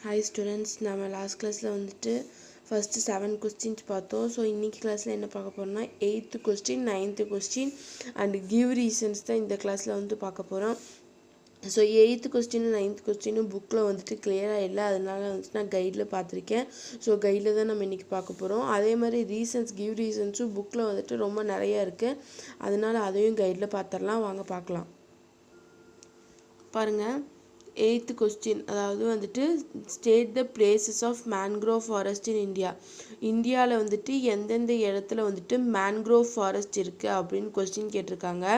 Hi students, நம்ம last கிளாஸில் வந்துட்டு ஃபஸ்ட்டு 7 கொஸ்டின்ஸ் பார்த்தோம். ஸோ இன்றைக்கி கிளாஸில் என்ன பார்க்க போகிறோம்னா 8th question 9th question and give reasons தான் இந்த கிளாஸில் வந்து பார்க்க போகிறோம். ஸோ 8th கொஸ்டின் 9th கொஸ்டினும் புக்கில் வந்துட்டு கிளியராக இல்லை, அதனால வந்துட்டு நான் கைடில் பார்த்துருக்கேன். ஸோ கைடில் தான் நம்ம இன்றைக்கி பார்க்க போகிறோம். அதே மாதிரி ரீசன்ஸ் கிவ் ரீசன்ஸும் புக்கில் வந்துட்டு ரொம்ப நிறையா இருக்குது, அதனால் அதையும் கைடில் பார்த்துடலாம். வாங்க பார்க்கலாம். பாருங்கள், 8th கொஸ்டின், அதாவது வந்துட்டு state the places of mangrove forest in India. இந்தியாவில் வந்துட்டு எந்தெந்த இடத்துல வந்துட்டு மேன்க்ரோவ் ஃபாரஸ்ட் இருக்குது அப்படின்னு கொஸ்டின் கேட்டிருக்காங்க.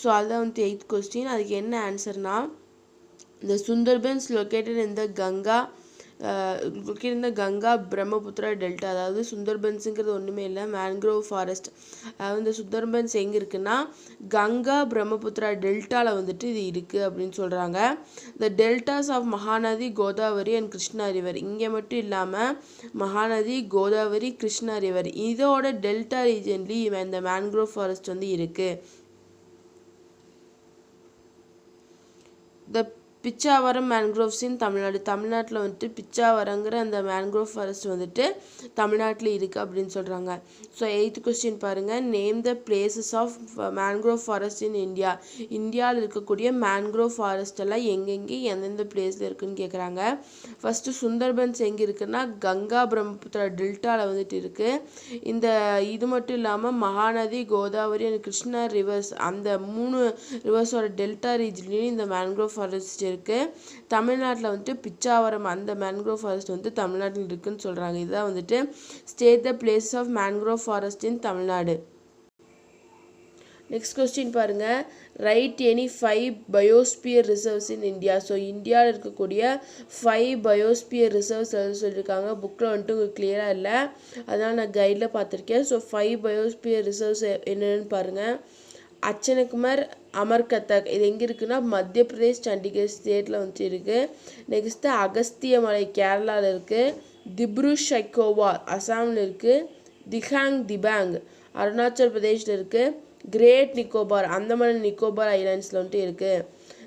ஸோ அதுதான் வந்துட்டு 8th கொஸ்டின். அதுக்கு என்ன ஆன்சர்னா, the Sundarbans located in the Ganga Brahmaputra delta. அதாவது சுந்தர்பன்ஸுங்கிறது ஒன்றுமே இல்லை, மேன்க்ரோவ் ஃபாரஸ்ட். அதாவது இந்த சுந்தர்பன்ஸ் எங்கே இருக்குன்னா கங்கா பிரம்மபுத்திரா டெல்டாவில் வந்துட்டு இது இருக்குது அப்படின்னு சொல்கிறாங்க. The deltas of Mahanadi, Godavari and Krishna river. இங்கே மட்டும் இல்லாமல் மகாநதி, கோதாவரி, கிருஷ்ணா ரிவர் இதோட டெல்டா ரீஜன்லேயும் இந்த மேன்க்ரோவ் ஃபாரஸ்ட் வந்து இருக்குது. த பிச்சாவரம் மேன்க்ரோவ்ஸ் இன் தமிழ்நாடு. தமிழ்நாட்டில் வந்துட்டு பிச்சாவரங்கிற அந்த மேன்க்ரோவ் ஃபாரஸ்ட் வந்துட்டு தமிழ்நாட்டில் இருக்குது அப்படின்னு சொல்கிறாங்க. ஸோ 8th கொஸ்டின் பாருங்கள், name the places of mangrove forest in India. இந்தியாவில் இருக்கக்கூடிய மேன்க்ரோவ் ஃபாரஸ்ட் எல்லாம் எங்கெங்கே எந்தெந்த பிளேஸில் இருக்குதுன்னு கேட்குறாங்க. ஃபஸ்ட்டு சுந்தர்பன்ஸ் எங்கே இருக்குன்னா கங்கா பிரம்மபுத்திரா டெல்டாவில் வந்துட்டு இருக்குது. இது மட்டும் இல்லாமல் மகாநதி, கோதாவரி அண்ட் கிருஷ்ணா ரிவர்ஸ், அந்த 3 ரிவர்ஸோட டெல்டா ரீஜன்லேயும் இந்த மேன்க்ரோவ் ஃபாரஸ்ட் இருக்குது. தமிழ்நாட்டில் வந்துட்டு பிச்சாவரம் அந்த மேன்க்ரோவ் ஃபாரஸ்ட் வந்து தமிழ்நாட்டில் இருக்குன்னு சொல்கிறாங்க. இதுதான் வந்துட்டு state the places of mangrove forest in Tamil Nadu. Next question பாருங்கள், write any 5 biosphere reserves in India. So இந்தியாவில் இருக்கக்கூடிய 5 பயோஸ்பியர் ரிசர்வ்ஸ் சொல்லியிருக்காங்க. புக்கில் வந்துட்டு உங்களுக்கு கிளியராக இல்லை, அதனால் நான் கைடில் பார்த்துருக்கேன். ஸோ 5 பயோஸ்பியர் ரிசர்வ்ஸ் என்னென்னு பாருங்கள். அச்சனகுமார், அமர்கத்தக், இது எங்கே இருக்குன்னா மத்திய பிரதேஷ், சண்டிகர் ஸ்டேட்டில் வந்துட்டு இருக்குது. நெக்ஸ்ட்டு அகஸ்தியமலை கேரளாவில் இருக்குது. திப்ரு ஷைக்கோவார் அசாமில் இருக்குது. திஹாங் திபாங் அருணாச்சல் பிரதேஷில் இருக்குது. கிரேட் நிக்கோபார் அந்தமான் நிக்கோபார் ஐலாண்ட்ஸில் வந்துட்டு இருக்குது.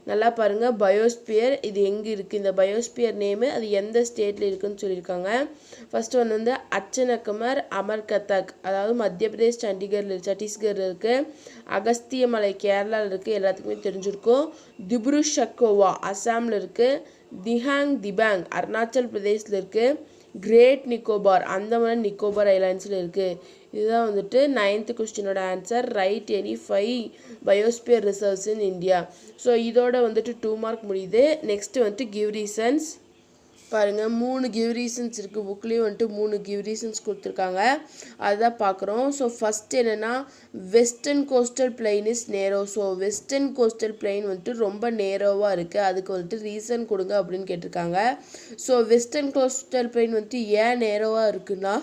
நல்லா பாருங்கள், பயோஸ்பியர் இது எங்கே இருக்குது, இந்த பயோஸ்பியர் நேமு அது எந்த ஸ்டேட்டில் இருக்குதுன்னு சொல்லியிருக்காங்க. ஃபஸ்ட்டு ஒன்று வந்து அச்சனகுமார் அமர்கத்தக், அதாவது மத்திய பிரதேஷ் சத்தீஸ்கரில் இருக்குது. அகஸ்தியமலை கேரளாவில் இருக்குது, எல்லாத்துக்குமே தெரிஞ்சிருக்கும். திப்ரு ஷக்கோவா அசாமில் இருக்குது. திஹாங் திபாங் அருணாச்சல் பிரதேஷில் இருக்குது. கிரேட் நிக்கோபார் அந்தமான் நிக்கோபார் ஐலாண்ட்ஸில் இருக்குது. இதுதான் வந்துட்டு 9th கொஸ்டினோட answer. Write any 5 biosphere reserves in India. So இதோட வந்துட்டு 2 மார்க் முடியுது. நெக்ஸ்ட்டு வந்துட்டு கிவ் ரீசன்ஸ் பாருங்கள். 3 கிவ் ரீசன்ஸ் இருக்குது புக்லேயும் வந்துட்டு 3 கிவ் ரீசன்ஸ் கொடுத்துருக்காங்க, அதுதான் பார்க்குறோம். ஸோ ஃபஸ்ட் என்னென்னா வெஸ்டர்ன் கோஸ்டல் பிளைன் இஸ் நேரோ. ஸோ வெஸ்டர்ன் கோஸ்டல் பிளைன் வந்துட்டு ரொம்ப நேரோவாக இருக்குது, அதுக்கு வந்துட்டு ரீசன் கொடுங்க அப்படின்னு கேட்டிருக்காங்க. ஸோ வெஸ்டர்ன் கோஸ்டல் பிளைன் வந்துட்டு ஏன் நேரோவாக இருக்குன்னா,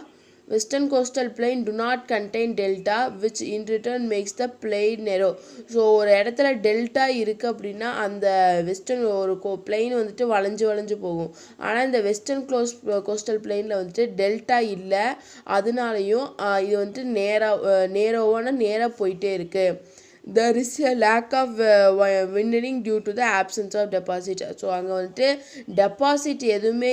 Western coastal plain do not contain delta which in return makes the plain narrow. So ஒரு இடத்துல டெல்டா இருக்குது அப்படின்னா அந்த வெஸ்டர்ன் ஒரு பிளெயின் வந்துட்டு வளைஞ்சு போகும். ஆனால் இந்த வெஸ்டர்ன் கோஸ்டல் பிளெயினில் வந்துட்டு டெல்டா இல்லை, அதனாலையும் இது வந்துட்டு நேராக போயிட்டே இருக்குது. There is a lack of widening due to the absence of deposit. So அங்கே வந்துட்டு டெபாசிட் எதுவுமே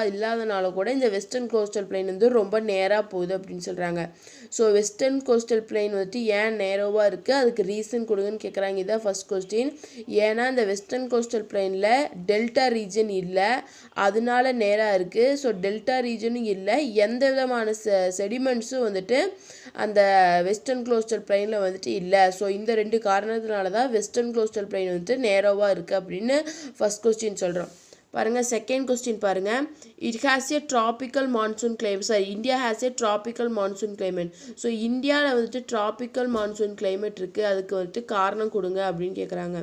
இல்லாதனால கூட இந்த வெஸ்டர்ன் கோஸ்டல் பிளைன் வந்து ரொம்ப நேராக போகுது அப்படின்னு சொல்கிறாங்க. ஸோ வெஸ்டர்ன் கோஸ்டல் பிளைன் வந்துட்டு ஏன் நேரோவாக இருக்குது, அதுக்கு ரீசன் கொடுங்கன்னு கேட்குறாங்க. இதான் ஃபஸ்ட் கொஸ்டின். ஏன்னா இந்த வெஸ்டர்ன் கோஸ்டல் பிளைனில் டெல்டா ரீஜன் இல்லை, அதனால நேராக இருக்குது. ஸோ டெல்டா ரீஜனும் இல்லை, எந்த விதமான செடிமெண்ட்ஸும் வந்துட்டு அந்த வெஸ்டர்ன் கோஸ்டல் பிளைனில் வந்துட்டு இல்லை. ஸோ இந்த 2 காரணத்தினால தான் வெஸ்டர்ன் கோஸ்டல் பிளைன் வந்துட்டு நேரோவாக இருக்குது அப்படின்னு ஃபஸ்ட் கொஸ்டின் சொல்கிறோம். பாருங்கள், செகண்ட் கொஸ்டின் பாருங்கள். It has a tropical monsoon climate. Sorry, India has a tropical monsoon climate. So இந்தியாவில் வந்துட்டு ட்ராபிக்கல் மான்சூன் கிளைமேட் இருக்குது, அதுக்கு வந்துட்டு காரணம் கொடுங்க அப்படின்னு கேட்குறாங்க.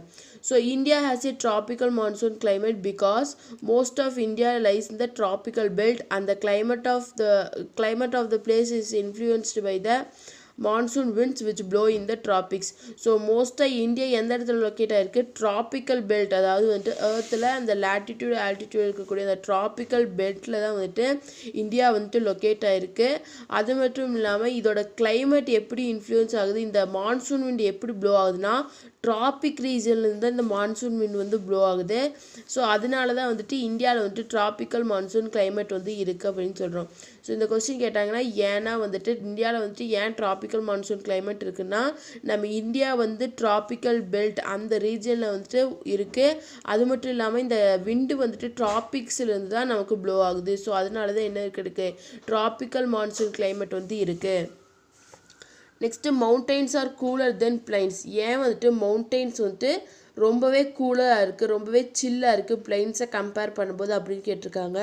So India has a tropical monsoon climate because most of India lies in the tropical belt and the climate of the place is influenced by the monsoon winds which blow in the tropics. So மோஸ்ட்டாக India எந்த இடத்துல locate ஆகிருக்கு, tropical belt, அதாவது வந்துட்டு ஏர்த்தில் அந்த latitude altitude இருக்கக்கூடிய அந்த tropical பெல்ட்டில் தான் வந்துட்டு இந்தியா வந்துட்டு லொக்கேட் ஆகிருக்கு. அது மட்டும் இல்லாமல் இதோட கிளைமேட் எப்படி இன்ஃப்ளூயன்ஸ் ஆகுது, இந்த மான்சூன் விண்ட் எப்படி ப்ளோ ஆகுதுன்னா டிராபிக் ரீஜன்லேருந்து இந்த மான்சூன் விண்ட் வந்து ப்ளோ ஆகுது. ஸோ அதனால தான் வந்துட்டு இந்தியாவில் வந்துட்டு டிராபிக்கல் மான்சூன் கிளைமேட் வந்து இருக்குது அப்படின்னு சொல்கிறோம். ஸோ இந்த கொஸ்டின் கேட்டாங்கன்னா ஏன்னா வந்துட்டு இந்தியாவில் வந்துட்டு ஏன் டிராபிக்கல் மான்சூன் கிளைமேட் இருக்குன்னா நம்ம இந்தியா வந்து டிராபிக்கல் பெல்ட் அந்த ரீஜனில் வந்துட்டு இருக்குது. அது மட்டும் இல்லாமல் இந்த விண்டு வந்துட்டு டிராபிக்ஸ்லேருந்து தான் நமக்கு ப்ளோ ஆகுது. ஸோ அதனால தான் என்ன இருக்குது டிராபிக்கல் மான்சூன் கிளைமேட் வந்து இருக்குது. நெக்ஸ்ட்டு மவுண்டெயின்ஸ் ஆர் கூலர் தென் பிளைன்ஸ். ஏன் வந்துட்டு மவுண்டெயின்ஸ் வந்துட்டு ரொம்பவே கூலராக இருக்குது, ரொம்பவே சில்லாக இருக்குது பிளைன்ஸை கம்பேர் பண்ணும்போது அப்படின்னு கேட்டிருக்காங்க.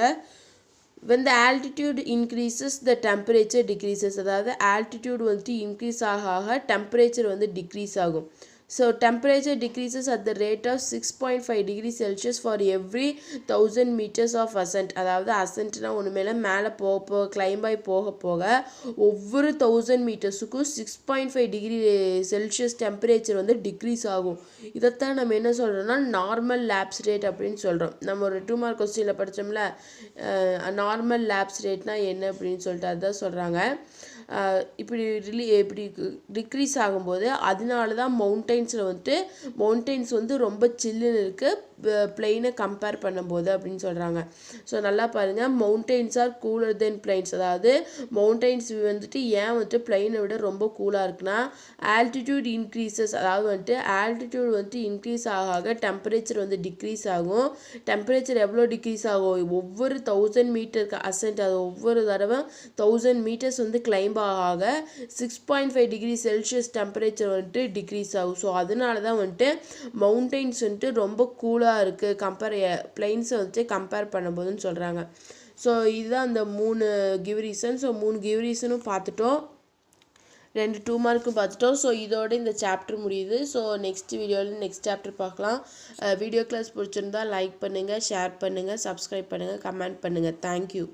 when the altitude increases the temperature decreases. அதாவது altitude வந்துட்டு இன்க்ரீஸ் ஆக டெம்பரேச்சர் வந்து டிக்ரீஸ் ஆகும். So temperature decreases at the rate of 6.5 degrees Celsius for every 1000 meters of ascent. அதாவது அசென்ட்னா ஒன்று மேலே போக கிளைம்ப் ஆகி போக ஒவ்வொரு 1000 மீட்டர்ஸுக்கும் 6.5 டிகிரி செல்சியஸ் டெம்பரேச்சர் வந்து டிக்ரீஸ் ஆகும். இதைத்தான் நம்ம என்ன சொல்கிறோம்னா நார்மல் லேப்ஸ் ரேட் அப்படின்னு சொல்கிறோம். நம்ம ஒரு 2 மார்க் கொஸ்டினில் படித்தோம்ல நார்மல் லேப்ஸ் ரேட்னா என்ன அப்படின்னு சொல்லிட்டு அதுதான் சொல்கிறாங்க. இப்படி டிக்ரீஸ் ஆகும்போது அதனால தான் மவுண்டெயின்ஸ் வந்து ரொம்ப சில்லுன்னு இருக்குது பிளெயினை கம்பேர் பண்ணும்போது அப்படின்னு சொல்கிறாங்க. ஸோ நல்லா பாருங்கள், மவுண்டெயின்ஸ் ஆர் கூலர் தென் பிளைன்ஸ். அதாவது மவுண்டெயின்ஸ் வந்துட்டு ஏன் வந்துட்டு பிளெயினை விட ரொம்ப கூலாக இருக்குன்னா ஆல்டிடியூட் இன்க்ரீசஸ். அதாவது வந்துட்டு ஆல்டிடியூட் வந்துட்டு இன்க்ரீஸ் ஆக டெம்பரேச்சர் வந்து டிக்ரீஸ் ஆகும். டெம்பரேச்சர் எவ்வளோ டிக்ரீஸ் ஆகும் ஒவ்வொரு 1000 மீட்டருக்கு அசென்ட், அது ஒவ்வொரு தடவை 1000 மீட்டர்ஸ் வந்து கிளைம்ப் ஆக 6.5 டிகிரி செல்சியஸ் டெம்பரேச்சர் வந்துட்டு டிக்ரீஸ் ஆகும். ஸோ அதனால தான் வந்துட்டு மவுண்டெயின்ஸ் வந்துட்டு ரொம்ப கூலாக இருக்குது பிளைன்ஸை வந்துட்டு கம்பேர் பண்ணும்போதுன்னு சொல்கிறாங்க. ஸோ இதுதான் அந்த 3 கிவ் ரீசன். ஸோ 3 கிவ் ரீசனும் பார்த்துட்டோம், 2 மார்க்கும் பார்த்துட்டோம். ஸோ இதோட இந்த சாப்டர் முடியுது. ஸோ நெக்ஸ்ட் வீடியோவில் நெக்ஸ்ட் சாப்டர் பார்க்கலாம். வீடியோ கிளாஸ் பிடிச்சிருந்தா லைக் பண்ணுங்கள், ஷேர் பண்ணுங்கள், சப்ஸ்கிரைப் பண்ணுங்கள், கமெண்ட் பண்ணுங்கள். தேங்க்யூ.